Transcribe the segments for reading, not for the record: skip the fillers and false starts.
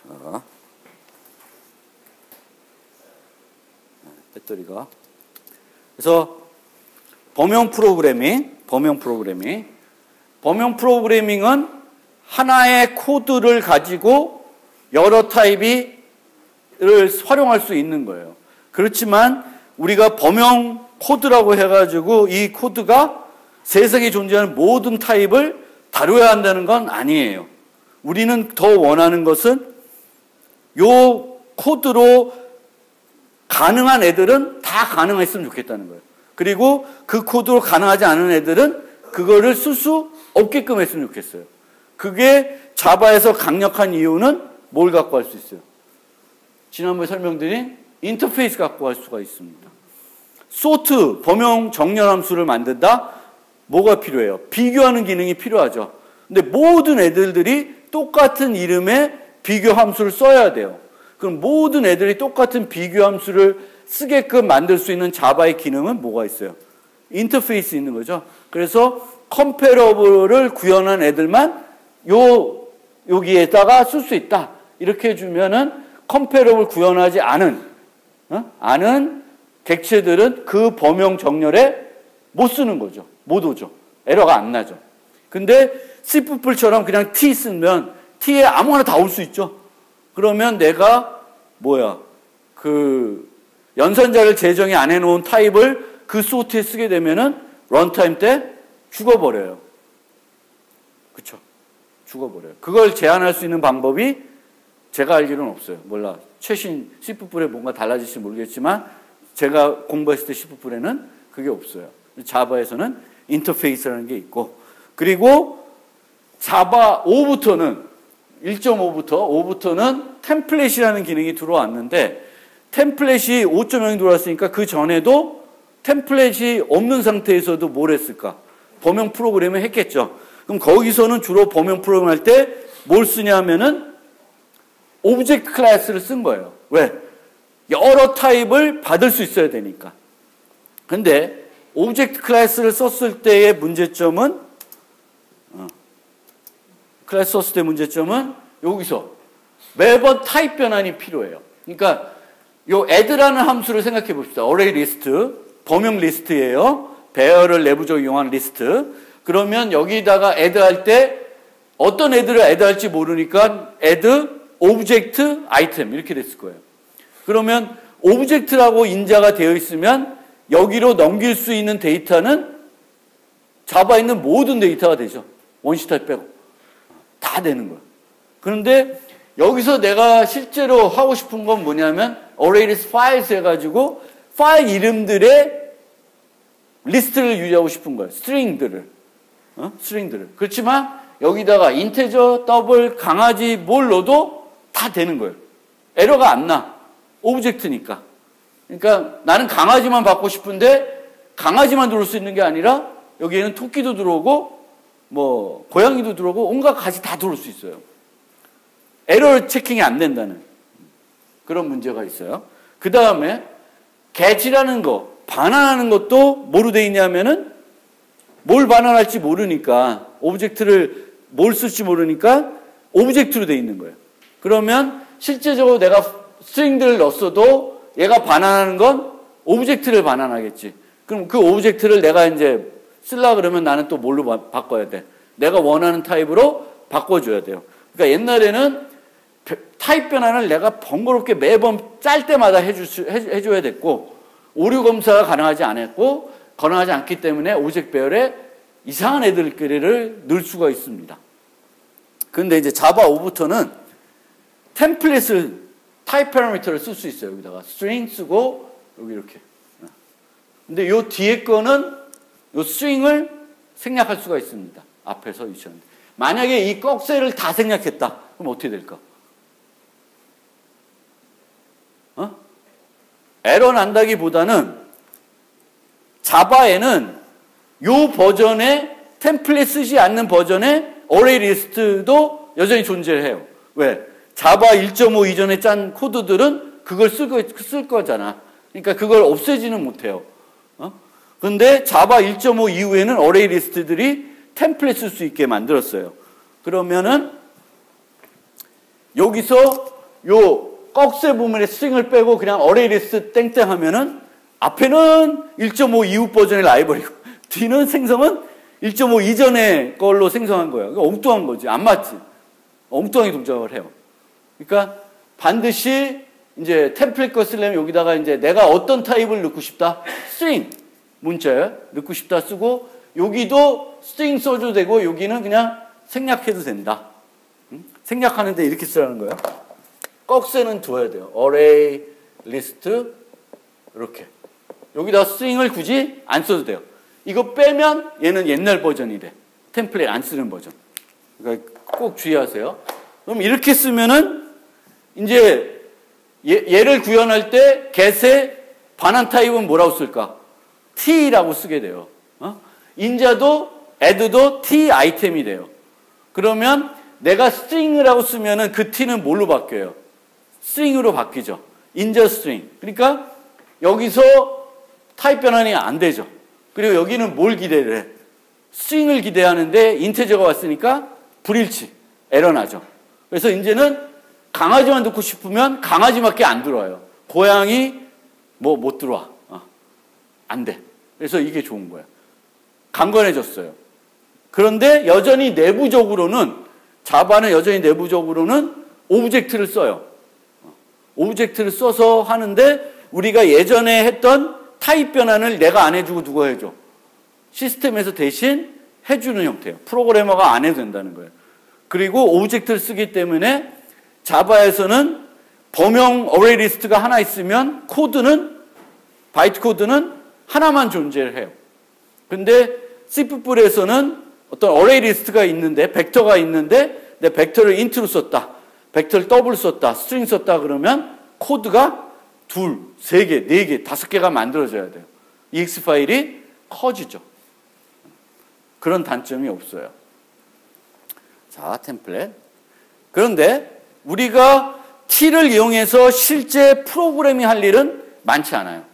자, 배터리가. 그래서 범용 프로그래밍은 하나의 코드를 가지고 여러 타입을 활용할 수 있는 거예요. 그렇지만 우리가 범용 코드라고 해가지고 이 코드가 세상에 존재하는 모든 타입을 다뤄야 한다는 건 아니에요. 우리는 더 원하는 것은 요 코드로 가능한 애들은 다 가능했으면 좋겠다는 거예요. 그리고 그 코드로 가능하지 않은 애들은 그거를 쓸 수 없게끔 했으면 좋겠어요. 그게 자바에서 강력한 이유는 뭘 갖고 할 수 있어요? 지난번에 설명드린 인터페이스 갖고 할 수가 있습니다. 소트, 범용 정렬 함수를 만든다? 뭐가 필요해요? 비교하는 기능이 필요하죠. 근데 모든 애들이 똑같은 이름의 비교 함수를 써야 돼요. 그럼 모든 애들이 똑같은 비교 함수를 쓰게끔 만들 수 있는 자바의 기능은 뭐가 있어요? 인터페이스 있는 거죠. 그래서 컴패러블을 구현한 애들만 여기에다가 쓸 수 있다. 이렇게 해주면은 컴패러블 구현하지 않은 객체들은 그 범용 정렬에 못 쓰는 거죠. 못 오죠. 에러가 안 나죠. 근데 C++처럼 그냥 T 쓰면 T에 아무거나 다 올 수 있죠. 그러면 내가 그 연산자를 제정이 안 해놓은 타입을 그 소트에 쓰게 되면은 런타임 때 죽어버려요. 그쵸? 죽어버려요. 그걸 제한할 수 있는 방법이 제가 알기로는 없어요. 몰라. 최신 C++에 뭔가 달라질지 모르겠지만 제가 공부했을 때 C++에는 그게 없어요. 자바에서는 인터페이스라는 게 있고, 그리고 자바 1.5부터는 템플릿이라는 기능이 들어왔는데, 템플릿이 5.0이 들어왔으니까 그 전에도 템플릿이 없는 상태에서도 뭘 했을까? 범용 프로그램을 했겠죠. 그럼 거기서는 주로 범용 프로그램 할 때 뭘 쓰냐면은 오브젝트 클래스를 쓴 거예요. 왜? 여러 타입을 받을 수 있어야 되니까. 근데 오브젝트 클래스를 썼을 때의 문제점은 여기서 매번 타입 변환이 필요해요. 그러니까 요 add라는 함수를 생각해 봅시다. array 리스트, 범용 리스트예요. 배열을 내부적으로 이용한 리스트. 그러면 여기다가 add 할 때 어떤 add를 add 할지 모르니까 add 오브젝트 아이템 이렇게 됐을 거예요. 그러면 오브젝트라고 인자가 되어 있으면 여기로 넘길 수 있는 데이터는 자바에 있는 모든 데이터가 되죠. 원시 타입 빼고. 다 되는 거예요. 그런데 여기서 내가 실제로 하고 싶은 건 뭐냐면 array list files 해가지고 파일 이름들의 리스트를 유지하고 싶은 거예요. 스트링들을. 그렇지만 여기다가 인테저, 더블, 강아지 뭘 넣어도 다 되는 거예요. 에러가 안 나. 오브젝트니까. 그러니까 나는 강아지만 받고 싶은데 강아지만 들어올 수 있는 게 아니라 여기에는 토끼도 들어오고 고양이도 들어오고 온갖 가지 다 들어올 수 있어요. 에러 체킹이 안 된다는 그런 문제가 있어요. 그 다음에 get이라는 거, 반환하는 것도 뭐로 돼 있냐면은 뭘 반환할지 모르니까 오브젝트를 뭘 쓸지 모르니까 오브젝트로 돼 있는 거예요. 그러면 실제적으로 내가 스트링들을 넣었어도 얘가 반환하는 건 오브젝트를 반환하겠지. 그럼 그 오브젝트를 내가 이제 쓰려고 그러면 나는 또 뭘로 바꿔야 돼? 내가 원하는 타입으로 바꿔줘야 돼요. 그러니까 옛날에는 타입 변환을 내가 번거롭게 매번 짤 때마다 해줘야 됐고, 오류 검사가 가능하지 않기 때문에 오브젝트 배열에 이상한 애들끼리를 넣을 수가 있습니다. 그런데 이제 자바 5부터는 템플릿을, 타입 패러미터를 쓸 수 있어요. 여기다가 string 쓰고, 여기 이렇게. 근데 요 뒤에 거는 요 string을 생략할 수가 있습니다. 앞에서 유치하는데. 만약에 이 꺽쇠를 다 생략했다. 그럼 어떻게 될까? 에러 난다기보다는 자바에는 요 버전의 템플릿 쓰지 않는 버전의 어레이 리스트도 여전히 존재해요. 왜? 자바 1.5 이전에 짠 코드들은 그걸 쓸 거잖아. 그러니까 그걸 없애지는 못해요. 그런데 자바 1.5 이후에는 어레이 리스트들이 템플릿 쓸 수 있게 만들었어요. 그러면은 여기서 요 꺽쇠 부분의 스트링을 빼고 그냥 어레이 리스트 땡땡 하면은 앞에는 1.5 이후 버전의 라이벌이고 뒤는 생성은 1.5 이전의 걸로 생성한 거예요. 그러니까 엉뚱한 거지. 안 맞지. 엉뚱하게 동작을 해요. 그러니까 반드시 이제 템플릿 거 쓰려면 여기다가 이제 내가 어떤 타입을 넣고 싶다. 스트링 문자에 넣고 싶다 쓰고 여기도 스트링 써줘도 되고 여기는 그냥 생략해도 된다. 생략하는데 이렇게 쓰라는 거예요. 꺽쇠는 둬야 돼요. array, list 이렇게. 여기다 스트링을 굳이 안 써도 돼요. 이거 빼면 얘는 옛날 버전이 돼. 템플릿 안 쓰는 버전. 그러니까 꼭 주의하세요. 그럼 이렇게 쓰면은 이제 얘를 구현할 때 get의 반환 타입은 뭐라고 쓸까? t라고 쓰게 돼요. 인자도 add도 t 아이템이 돼요. 그러면 내가 string이라고 쓰면은 그 t는 뭘로 바뀌어요? string으로 바뀌죠. 인자 string. 그러니까 여기서 타입 변환이 안 되죠. 그리고 여기는 뭘 기대를 해? string을 기대하는데 인테저가 왔으니까 불일치, 에러 나죠. 그래서 이제는 강아지만 넣고 싶으면 강아지밖에 안 들어와요. 고양이 뭐 못 들어와. 안 돼. 그래서 이게 좋은 거예요. 강건해졌어요. 그런데 여전히 내부적으로는 자바는 여전히 내부적으로는 오브젝트를 써요. 오브젝트를 써서 하는데 우리가 예전에 했던 타입 변환을 내가 안 해주고 누가 해줘? 시스템에서 대신 해주는 형태예요. 프로그래머가 안 해도 된다는 거예요. 그리고 오브젝트를 쓰기 때문에 자바에서는 범용 어레이 리스트가 하나 있으면 코드는 바이트 코드는 하나만 존재를 해요. 근데 C++에서는 어떤 어레이 리스트가 있는데 벡터가 있는데 내 벡터를 인트로 썼다. 벡터를 더블 썼다. 스트링 썼다 그러면 코드가 2, 3개, 4개, 5개가 만들어져야 돼요. EX 파일이 커지죠. 그런 단점이 없어요. 자, 템플릿. 그런데 우리가 T를 이용해서 실제 프로그래밍 할 일은 많지 않아요.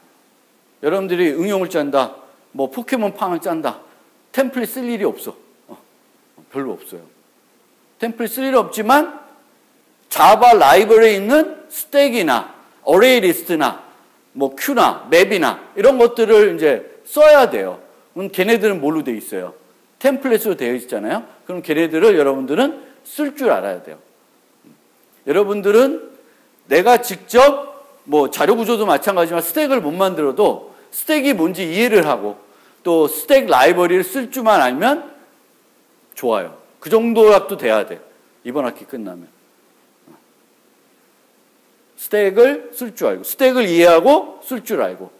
여러분들이 응용을 짠다, 뭐 포켓몬 팜을 짠다. 템플릿 쓸 일이 없어. 별로 없어요. 템플릿 쓸 일이 없지만 자바 라이브러리에 있는 스택이나 어레이 리스트나 뭐 큐나 맵이나 이런 것들을 이제 써야 돼요. 그럼 걔네들은 뭘로 되어 있어요? 템플릿으로 되어 있잖아요. 그럼 걔네들을 여러분들은 쓸 줄 알아야 돼요. 여러분들은 내가 직접 뭐 자료 구조도 마찬가지지만 스택을 못 만들어도 스택이 뭔지 이해를 하고 또 스택 라이브러리를 쓸 줄만 알면 좋아요. 그 정도라도 돼야 돼. 이번 학기 끝나면. 스택을 쓸 줄 알고 스택을 이해하고 쓸 줄 알고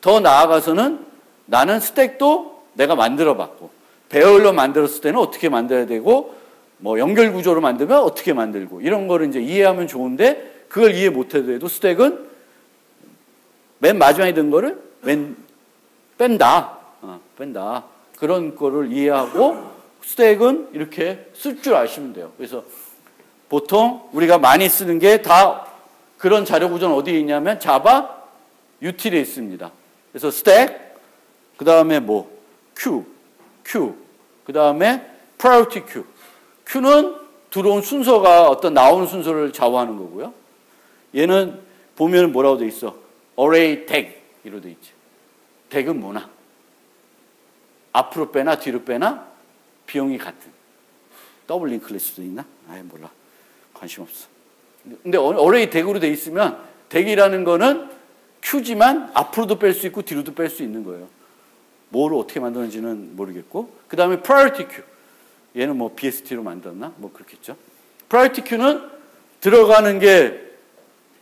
더 나아가서는 나는 스택도 내가 만들어 봤고 배열로 만들었을 때는 어떻게 만들어야 되고 뭐 연결 구조로 만들면 어떻게 만들고 이런 거를 이제 이해하면 좋은데 그걸 이해 못해도 스택은 맨 마지막에 든 거를 뺀다. 뺀다. 그런 거를 이해하고 스택은 이렇게 쓸 줄 아시면 돼요. 그래서 보통 우리가 많이 쓰는 게 다 그런 자료 구조는 어디에 있냐면 자바 유틸에 있습니다. 그래서 스택, 그 다음에 뭐 q, 그 다음에 priority q. q는 들어온 순서가 어떤 나오는 순서를 좌우하는 거고요. 얘는 보면 뭐라고 돼 있어? array tag 이로 돼 있지. tag은 뭐나? 앞으로 빼나 뒤로 빼나 비용이 같은. 더블 링크를 수도 있나? 아예 몰라. 관심 없어. 근데 array tag으로 돼 있으면 tag이라는 거는 q지만 앞으로도 뺄 수 있고 뒤로도 뺄 수 있는 거예요. 뭐를 어떻게 만드는지는 모르겠고 그 다음에 priority q. 얘는 뭐 BST로 만들었나? 뭐 그렇겠죠. priority queu는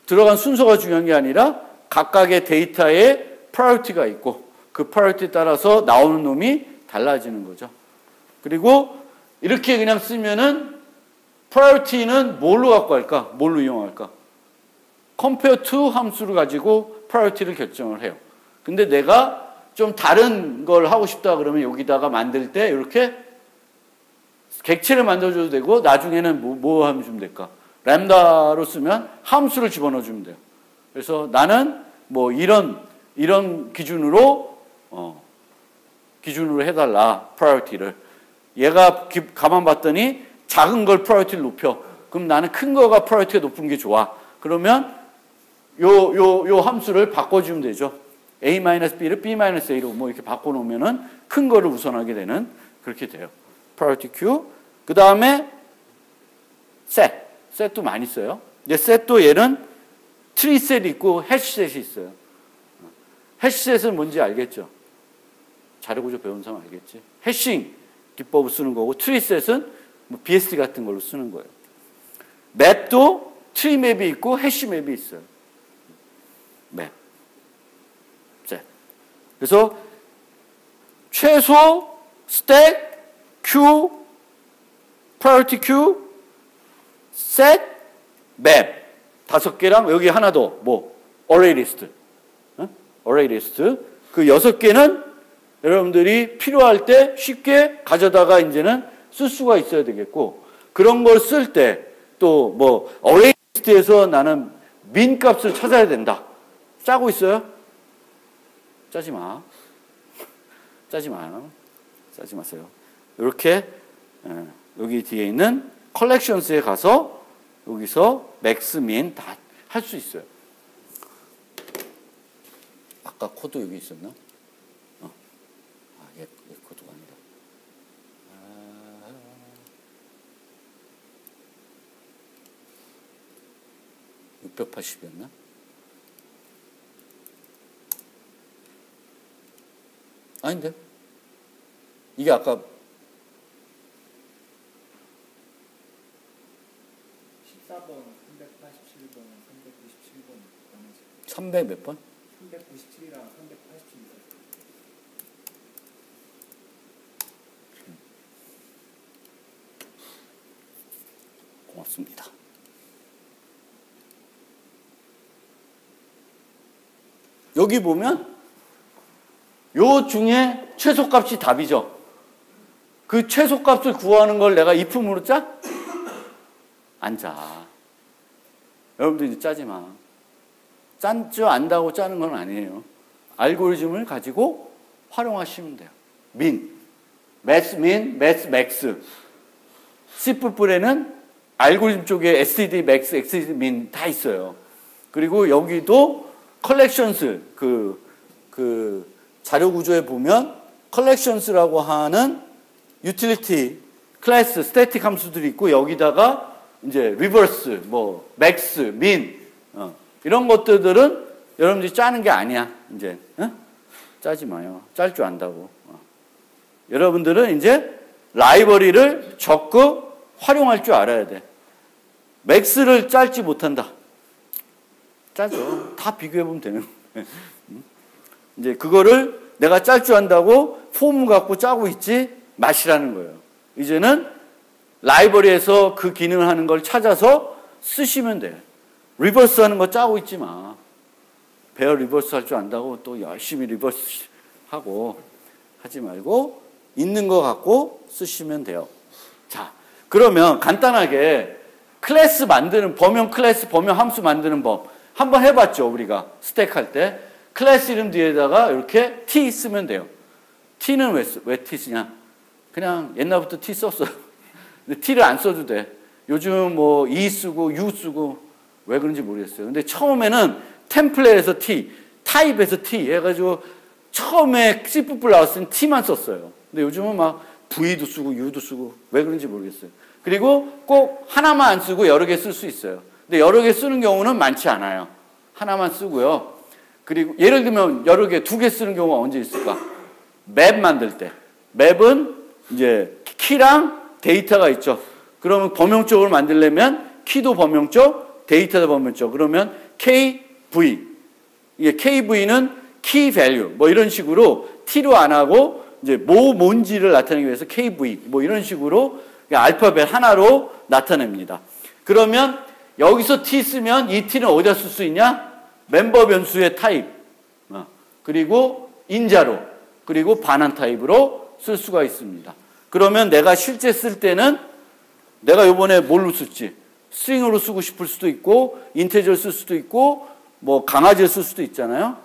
들어간 순서가 중요한 게 아니라 각각의 데이터에 priority가 있고 그 priority에 따라서 나오는 놈이 달라지는 거죠. 그리고 이렇게 그냥 쓰면은 priority는 뭘로 갖고 갈까? 뭘로 이용할까? compare to 함수를 가지고 priority를 결정을 해요. 근데 내가 좀 다른 걸 하고 싶다 그러면 여기다가 만들 때 이렇게 객체를 만들어줘도 되고 나중에는 뭐 하면 주면 될까? 램다로 쓰면 함수를 집어넣어 주면 돼요. 그래서 나는 뭐 이런 기준으로 해달라 priority를. 얘가 가만 봤더니 작은 걸 priority를 높여. 그럼 나는 큰 거가 priority가 높은 게 좋아. 그러면 요 함수를 바꿔주면 되죠. a-b를 b-a로 뭐 이렇게 바꿔놓으면은 큰 거를 우선하게 되는 그렇게 돼요. priority queue. 그 다음에 set도 많이 써요. 이제 set도 얘는 tree set 있고 hash set이 있어요. hash set은 뭔지 알겠죠? 자료구조 배운 사람 알겠지? 해싱 기법을 쓰는 거고 tree set은 뭐 BSD 같은 걸로 쓰는 거예요. 맵도 트리 맵이 있고 해시 맵이 있어요. 맵. 그래서 최소 스택, 큐, priority queue, set, 맵 5개랑 여기 하나 더 뭐 array list. array list. 그 6개는 여러분들이 필요할 때 쉽게 가져다가 이제는 쓸 수가 있어야 되겠고 그런 걸 쓸 때 또 뭐 array list에서 나는 min 값을 찾아야 된다. 짜고 있어요? 짜지 마. 짜지 마. 짜지 마세요. 이렇게 여기 뒤에 있는 컬렉션스에 가서 여기서 맥스, 민 다 할 수 있어요. 아까 코드 여기 있었나? 얘 코드가 아니다. 680이었나? 아닌데? 이게 아까 14번, 387번, 397번 300 몇 번? 397이랑 387. 고맙습니다. 여기 보면 요 중에 최소값이 답이죠. 그 최소값을 구하는 걸 내가 if문으로 짜? 안 짜. 여러분들 이제 짜지 마. 짠 줄 안다고 짜는 건 아니에요. 알고리즘을 가지고 활용하시면 돼요. min, max min, max max. C++에는 알고리즘 쪽에 std max, std min 다 있어요. 그리고 여기도 collections 그 자료 구조에 보면 collections라고 하는 utility, 클래스, 스태틱 함수들이 있고 여기다가 이제 reverse, 뭐 max, min 이런 것들은 여러분들이 짜는 게 아니야. 이제 짜지 마요. 짤 줄 안다고. 여러분들은 이제 라이브러리를 적극 활용할 줄 알아야 돼. max를 짤지 못한다. 짜죠. 다 비교해 보면 되는 거예요. 이제 그거를 내가 짤 줄 안다고 폼 갖고 짜고 있지 마시라는 거예요. 이제는 라이브러리에서 그 기능을 하는 걸 찾아서 쓰시면 돼. 리버스 하는 거 짜고 있지 마. 배어 리버스 할 줄 안다고 또 열심히 리버스 하고 하지 말고 있는 거 갖고 쓰시면 돼요. 자, 그러면 간단하게 클래스 만드는 범용 클래스, 범용 함수 만드는 법 한번 해봤죠. 우리가 스택 할 때 클래스 이름 뒤에다가 이렇게 t 쓰면 돼요. t는 왜 t 쓰냐? 그냥 옛날부터 t 썼어요. 근데 t를 안 써도 돼. 요즘 뭐 e 쓰고 u 쓰고 왜 그런지 모르겠어요. 근데 처음에는 템플릿에서 t, 타입에서 t 해가지고 처음에 C++ 나왔을 땐 t만 썼어요. 근데 요즘은 막 v도 쓰고 u도 쓰고 왜 그런지 모르겠어요. 그리고 꼭 하나만 안 쓰고 여러 개 쓸 수 있어요. 근데 여러 개 쓰는 경우는 많지 않아요. 하나만 쓰고요. 그리고 예를 들면 여러 개, 2개 쓰는 경우가 언제 있을까? 맵 만들 때. 맵은 이제 키랑 데이터가 있죠. 그러면 범용적으로 만들려면 키도 범용적, 데이터도 범용적. 그러면 KV. 이게 KV는 key value. 뭐 이런 식으로 T로 안 하고 이제 뭔지를 나타내기 위해서 KV. 뭐 이런 식으로 알파벳 하나로 나타냅니다. 그러면 여기서 T 쓰면 이 T는 어디다 쓸 수 있냐? 멤버 변수의 타입, 그리고 인자로, 그리고 반환 타입으로 쓸 수가 있습니다. 그러면 내가 실제 쓸 때는 내가 이번에 뭘로 쓸지 스트링으로 쓰고 싶을 수도 있고 인테저를 쓸 수도 있고 뭐 강아지를 쓸 수도 있잖아요.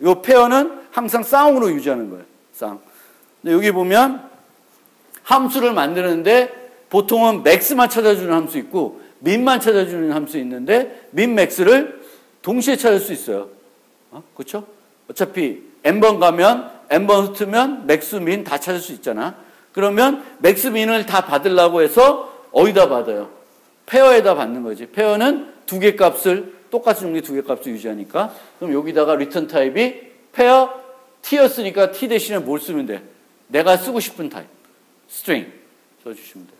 이 페어는 항상 쌍으로 유지하는 거예요. 쌍. 근데 여기 보면 함수를 만드는데 보통은 맥스만 찾아주는 함수 있고 민만 찾아주는 함수 있는데 민 맥스를 동시에 찾을 수 있어요. 그렇죠? 어차피 n번 가면 n번 흩으면 맥스 민 다 찾을 수 있잖아. 그러면 맥스 민을 다 받으려고 해서 어디다 받아요? 페어에다 받는 거지. 페어는 두 개 값을 똑같은 종류 두 개 값을 유지하니까 그럼 여기다가 리턴 타입이 페어 t였으니까 t 대신에 뭘 쓰면 돼? 내가 쓰고 싶은 타입 string 써주시면 돼요.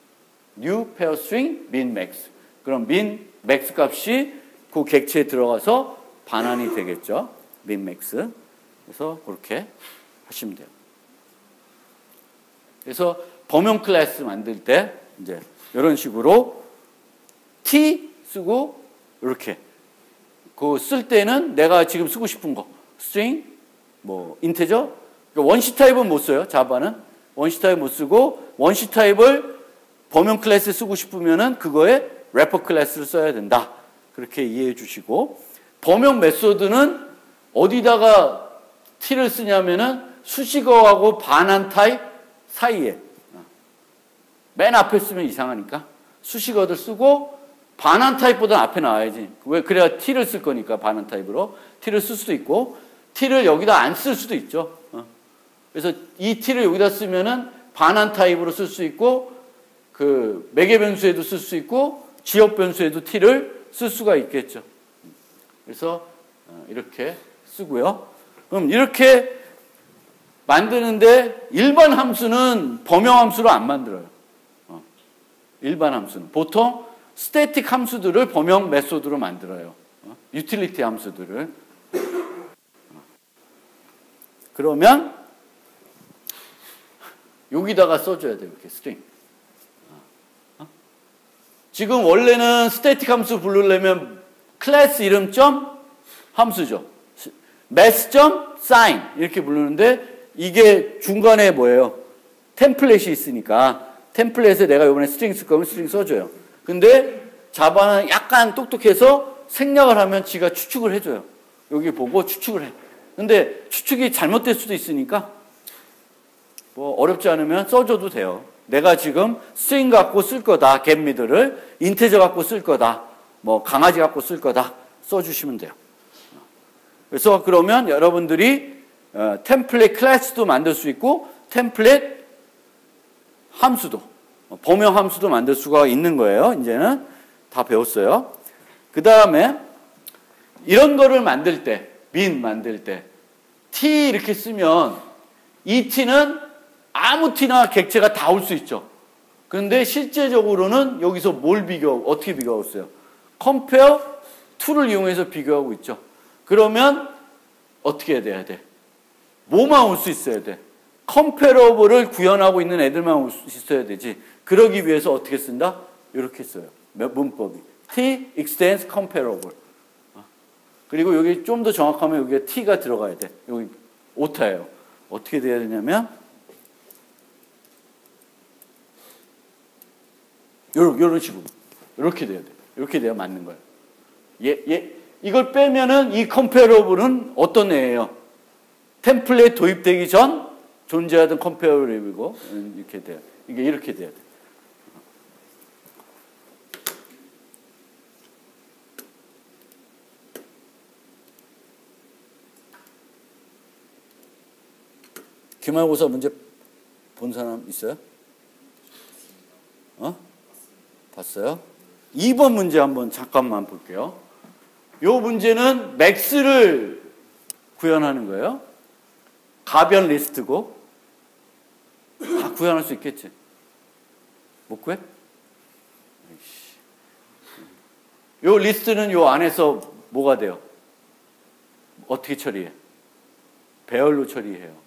new pair string min max. 그럼 min max 값이 그 객체에 들어가서 반환이 되겠죠. min max. 그래서 그렇게 하시면 돼요. 그래서 범용 클래스 만들 때 이제 이런 식으로 t 쓰고 이렇게 그 쓸 때는 내가 지금 쓰고 싶은 거 string 뭐 인테저 원시 타입은 못 써요. 자바는 원시 타입 못 쓰고 원시 타입을 범용 클래스 쓰고 싶으면은 그거에 래퍼 클래스를 써야 된다. 그렇게 이해해 주시고 범용 메소드는 어디다가 t를 쓰냐면은 수식어하고 반환 타입 사이에 맨 앞에 쓰면 이상하니까 수식어들 쓰고 반환 타입보다 앞에 나와야지. 왜? 그래야 t를 쓸 거니까 반환 타입으로 t를 쓸 수도 있고 t를 여기다 안 쓸 수도 있죠. 그래서 이 t를 여기다 쓰면은 반환 타입으로 쓸 수 있고 그 매개 변수에도 쓸 수 있고 지역 변수에도 t를 쓸 수가 있겠죠. 그래서 이렇게 쓰고요. 그럼 이렇게 만드는데 일반 함수는 범용 함수로 안 만들어요. 일반 함수는 보통 스태틱 함수들을 범용 메소드로 만들어요. 유틸리티 함수들을. 그러면 여기다가 써줘야 돼요. 이렇게 스트링. 지금 원래는 스태틱 함수 부르려면 클래스 이름 점 함수죠. math 점 sign 이렇게 부르는데 이게 중간에 뭐예요? 템플릿이 있으니까 템플릿에 내가 이번에 스트링 쓸 거면 스트링 써줘요. 근데 자바는 약간 똑똑해서 생략을 하면 지가 추측을 해줘요. 여기 보고 추측을 해. 근데 추측이 잘못될 수도 있으니까 뭐 어렵지 않으면 써줘도 돼요. 내가 지금 스트링 갖고 쓸 거다. get미드를 인테저 갖고 쓸 거다. 뭐 강아지 갖고 쓸 거다. 써주시면 돼요. 그래서 그러면 여러분들이 템플릿 클래스도 만들 수 있고 템플릿 함수도 범용 함수도 만들 수가 있는 거예요. 이제는 다 배웠어요. 그 다음에 이런 거를 만들 때 min 만들 때 t 이렇게 쓰면 이 t는 아무 t나 객체가 다 올 수 있죠. 그런데 실제적으로는 여기서 뭘 어떻게 비교하고 있어요? compare to를 이용해서 비교하고 있죠. 그러면 어떻게 해야 돼? 뭐만 올 수 있어야 돼? comparable을 구현하고 있는 애들만 올 수 있어야 되지. 그러기 위해서 어떻게 쓴다? 이렇게 써요. 문법이. t extends comparable. 그리고 여기 좀 더 정확하면 여기에 t가 들어가야 돼. 여기 오타예요. 어떻게 돼야 되냐면 이런 식으로 이렇게 돼야 돼. 이렇게 돼야 맞는 거예요. 이걸 빼면은 이 comparable은 어떤 애예요? 템플릿 도입되기 전 존재하던 comparable이고 이렇게 돼요. 이게 이렇게 돼야 돼. 기말고사 문제 본 사람 있어요? 봤어요? 2번 문제 한번 잠깐만 볼게요. 이 문제는 맥스를 구현하는 거예요. 가변 리스트고 다 구현할 수 있겠지. 못 구해? 이 리스트는 이 안에서 뭐가 돼요? 어떻게 처리해? 배열로 처리해요.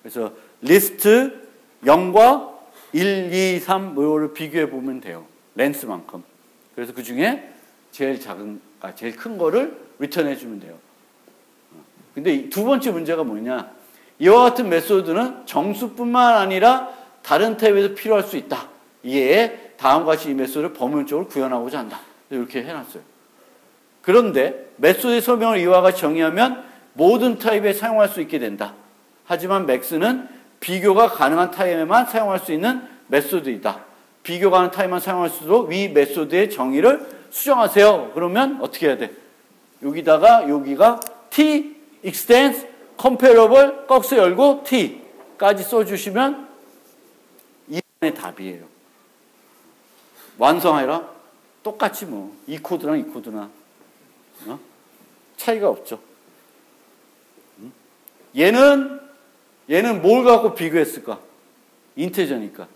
그래서 리스트 0과 1, 2, 3 이거를 비교해 보면 돼요. 렌스만큼. 그래서 그 중에 제일 큰 거를 리턴해 주면 돼요. 근데 두 번째 문제가 뭐냐? 이와 같은 메소드는 정수뿐만 아니라 다른 타입에도 필요할 수 있다. 이에 다음과 같이 이 메소드를 범용적으로 구현하고자 한다. 이렇게 해놨어요. 그런데 메소드의 설명을 이와 같이 정의하면 모든 타입에 사용할 수 있게 된다. 하지만 맥스는 비교가 가능한 타입에만 사용할 수 있는 메소드이다. 비교 가능 타입만 사용할 수 있도록 위 메소드의 정의를 수정하세요. 그러면 어떻게 해야 돼? 여기가 t extends comparable 꺽쇠 열고 t까지 써주시면 이번의 답이에요. 완성해라. 똑같지 뭐. 이 코드랑 이 코드나 차이가 없죠. 얘는 뭘 갖고 비교했을까? 인테저니까.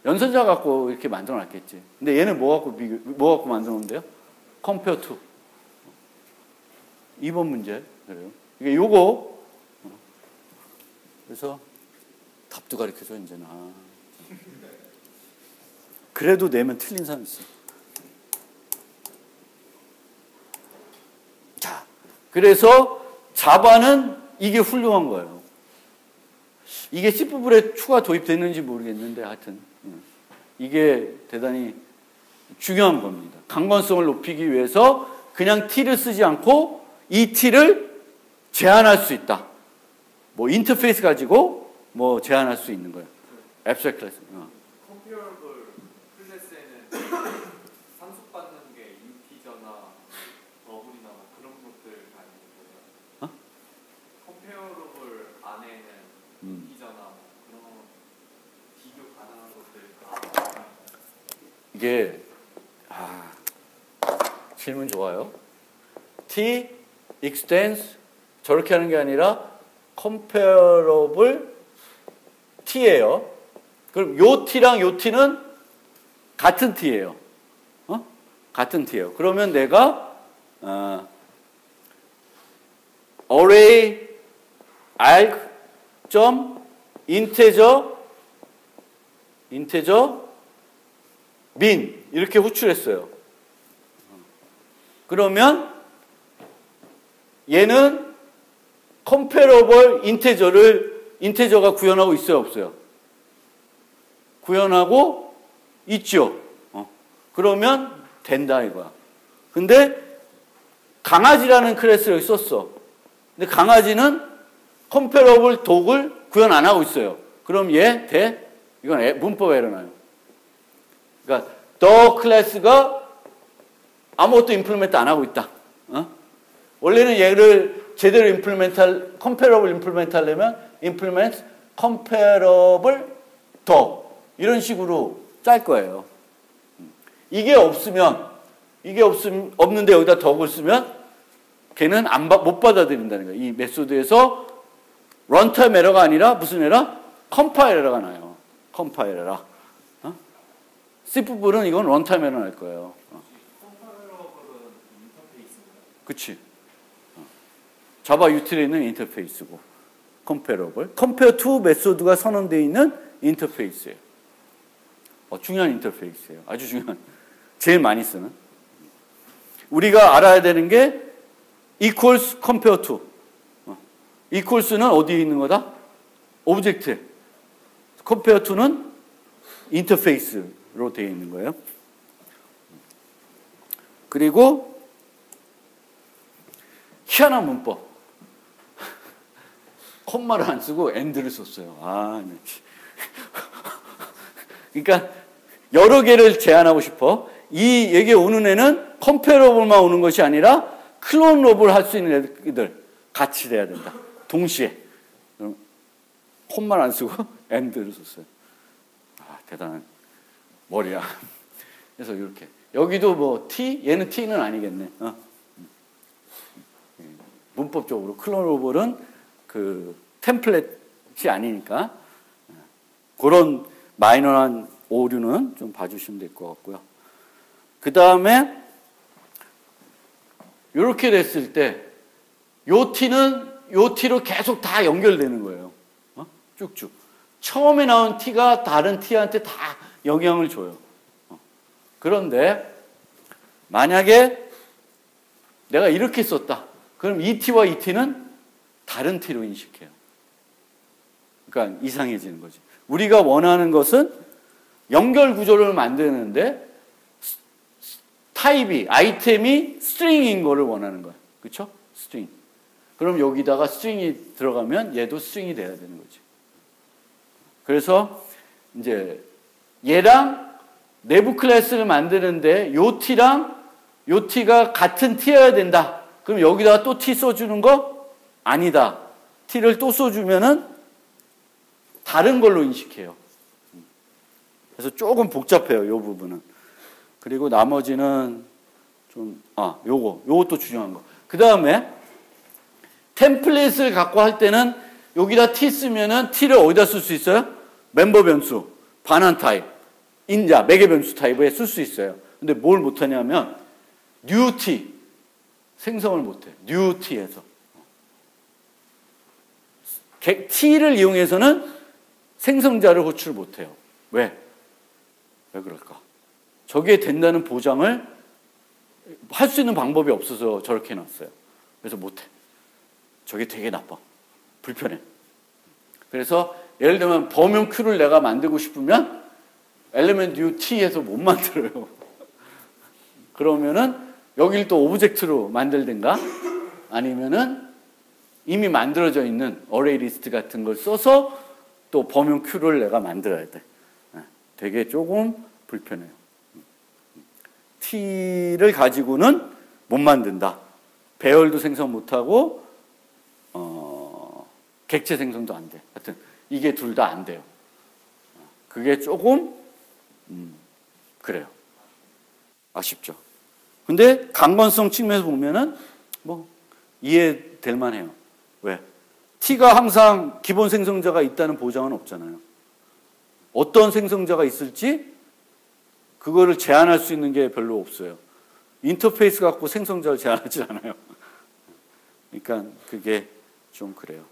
연산자 갖고 이렇게 만들어 놨겠지. 근데 얘는 뭐 갖고 만들어 놓은데요? compare to. 2번 문제. 그래요. 이게 요거. 그래서 답도 가르쳐줘, 이제는. 그래도 내면 틀린 사람 있어. 자, 그래서 자바는 이게 훌륭한 거예요. 이게 C부분에 추가 도입됐는지 모르겠는데 하여튼 이게 대단히 중요한 겁니다. 강건성을 높이기 위해서 그냥 T를 쓰지 않고 이 T를 제한할 수 있다. 뭐 인터페이스 가지고 뭐 제한할 수 있는 거예요. 앱스트랙트 클래스. 컴피어러블 클래스에는 상속받는 게 인티저나 더블이나 뭐 그런 것들 아니는 거예요? 컴피어러블 안에는 인티저나 뭐 그런 비교 가능한 것들. 이게 질문 좋아요. T extends 저렇게 하는 게 아니라 comparable T예요. 그럼 요 T랑 요 T는 같은 T예요. 같은 T예요. 그러면 내가 array arg integer min 이렇게 호출했어요. 그러면 얘는 comparable 인테저가 구현하고 있어요, 없어요? 구현하고 있죠. 그러면 된다 이거야. 근데 강아지라는 클래스를 여기 썼어. 근데 강아지는 comparable 독을 구현 안 하고 있어요. 그럼 얘 돼? 이건 문법 에러나요. 그러니까 the 클래스가 아무것도 임플리멘트 안 하고 있다. 원래는 얘를 제대로 comparable 임플리멘트 하려면 implement comparable the 이런 식으로 짤 거예요. 이게 없는데 여기다 덕을 쓰면 걔는 못 받아들인다는 거예요. 이 메소드에서 런타임 에러가 아니라 무슨 에러? 컴파일 에러가 나요. 컴파일 에러. C 부분은 이건 런타임 에러 날 거예요. 컴파일러블은 인터페이스인가요? 그치. 자바 유틸에 있는 인터페이스고 comparable. compare to 메소드가 선언되어 있는 인터페이스예요. 중요한 인터페이스예요. 아주 중요한. 제일 많이 쓰는. 우리가 알아야 되는 게 equals compare to. equals는 어디에 있는 거다? 오브젝트에. compare to는 인터페이스로 되어 있는 거예요. 그리고 희한한 문법. 콤마를 안 쓰고 and를 썼어요. 네. 그러니까 여러 개를 제한하고 싶어. 이 얘기 오는 애는 컴페러블만 오는 것이 아니라 클론러블 할 수 있는 애들 같이 돼야 된다. 동시에. 콤마를 안 쓰고 and를 썼어요. 대단한 머리야. 그래서 이렇게. 여기도 뭐 T? 얘는 T는 아니겠네. 문법적으로 클론러블은 그 템플릿이 아니니까 그런 마이너한 오류는 좀 봐주시면 될 것 같고요. 그 다음에 이렇게 됐을 때 요 T는 요 T로 계속 다 연결되는 거예요. 쭉쭉. 처음에 나온 T가 다른 T한테 다 영향을 줘요. 그런데 만약에 내가 이렇게 썼다. 그럼 이 T와 이 T는 다른 T로 인식해요. 그러니까 이상해지는 거지. 우리가 원하는 것은 연결 구조를 만드는데 타입이, 아이템이 스트링인 거를 원하는 거야. 그렇죠? 스트링. 그럼 여기다가 스트링이 들어가면 얘도 스트링이 돼야 되는 거지. 그래서 이제 얘랑 내부 클래스를 만드는데 요 t랑 요 t가 같은 t여야 된다. 그럼 여기다가 또 t 써주는 거? 아니다. t를 또 써주면은 다른 걸로 인식해요. 그래서 조금 복잡해요. 요 부분은. 그리고 나머지는 좀 요것도 중요한 거. 그 다음에 템플릿을 갖고 할 때는 여기다 t 쓰면은 t를 어디다 쓸 수 있어요? 멤버 변수, 반환 타입, 인자, 매개 변수 타입에 쓸 수 있어요. 근데 뭘 못하냐면 new t 생성을 못해. new t에서 t를 이용해서는 생성자를 호출 못해요. 왜 그럴까? 저게 된다는 보장을 할 수 있는 방법이 없어서 저렇게 해놨어요. 그래서 못해. 저게 되게 나빠. 불편해. 그래서 예를 들면 범용 Q를 내가 만들고 싶으면 element new t에서 못 만들어요. 그러면은 여기를 또 오브젝트로 만들든가 아니면은 이미 만들어져 있는 array list 같은 걸 써서 또 범용 Q를 내가 만들어야 돼. 되게 조금 불편해요. t를 가지고는 못 만든다. 배열도 생성 못하고 객체 생성도 안 돼. 하여튼 이게 둘 다 안 돼요. 그게 조금 그래요. 아쉽죠. 근데 강건성 측면에서 보면은 뭐 이해될 만해요. 왜? t가 항상 기본 생성자가 있다는 보장은 없잖아요. 어떤 생성자가 있을지 그거를 제한할 수 있는 게 별로 없어요. 인터페이스 갖고 생성자를 제한하지 않아요. 그러니까 그게 좀 그래요.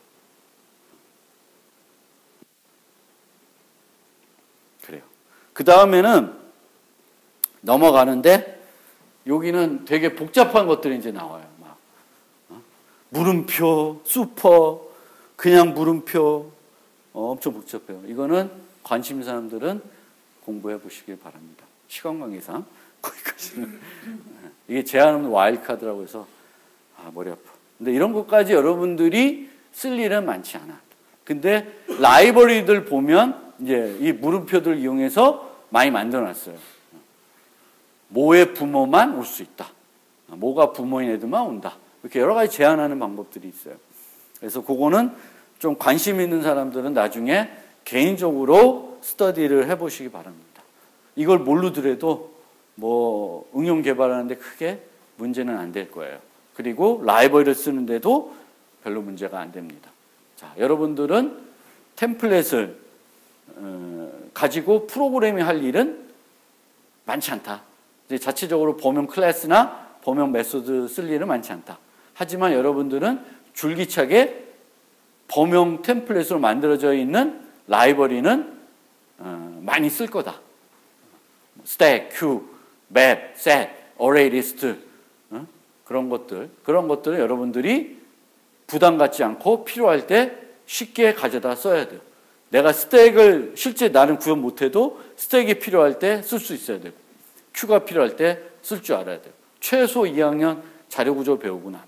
그 다음에는 넘어가는데 여기는 되게 복잡한 것들이 이제 나와요. 막 물음표, 슈퍼, 그냥 물음표 엄청 복잡해요. 이거는 관심 있는 사람들은 공부해 보시길 바랍니다. 시간 관계상 거기까지는 이게 제한 없는 와일드카드라고 해서 머리 아파. 근데 이런 것까지 여러분들이 쓸 일은 많지 않아. 근데 라이브러리들 보면 이제 이 물음표들 이용해서 많이 만들어놨어요. 모의 부모만 올 수 있다. 모가 부모인 애들만 온다. 이렇게 여러 가지 제한하는 방법들이 있어요. 그래서 그거는 좀 관심 있는 사람들은 나중에 개인적으로 스터디를 해보시기 바랍니다. 이걸 모르더라도 뭐 응용 개발하는데 크게 문제는 안 될 거예요. 그리고 라이브러리를 쓰는데도 별로 문제가 안 됩니다. 자, 여러분들은 템플릿을 가지고 프로그래밍 할 일은 많지 않다. 이제 자체적으로 범용 클래스나 범용 메소드 쓸 일은 많지 않다. 하지만 여러분들은 줄기차게 범용 템플릿으로 만들어져 있는 라이브러리는 많이 쓸 거다. 스택, 큐, 맵, 셋, 어레이 리스트 그런 것들을 여러분들이 부담 갖지 않고 필요할 때 쉽게 가져다 써야 돼요. 내가 스택을 실제 나는 구현 못해도 스택이 필요할 때 쓸 수 있어야 되고 큐가 필요할 때 쓸 줄 알아야 돼요. 최소 2학년 자료구조 배우고 나면.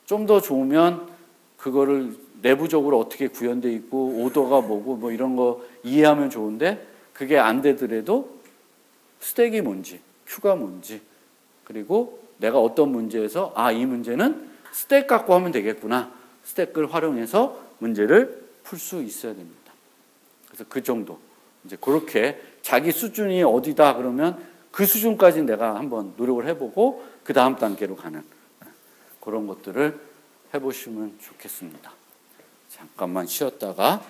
좀 더 좋으면 그거를 내부적으로 어떻게 구현되어 있고 오더가 뭐고 뭐 이런 거 이해하면 좋은데 그게 안 되더라도 스택이 뭔지 큐가 뭔지 그리고 내가 어떤 문제에서 이 문제는 스택 갖고 하면 되겠구나. 스택을 활용해서 문제를 풀 수 있어야 됩니다. 그래서 그 정도. 이제 그렇게 자기 수준이 어디다 그러면 그 수준까지 내가 한번 노력을 해보고 그 다음 단계로 가는 그런 것들을 해보시면 좋겠습니다. 잠깐만 쉬었다가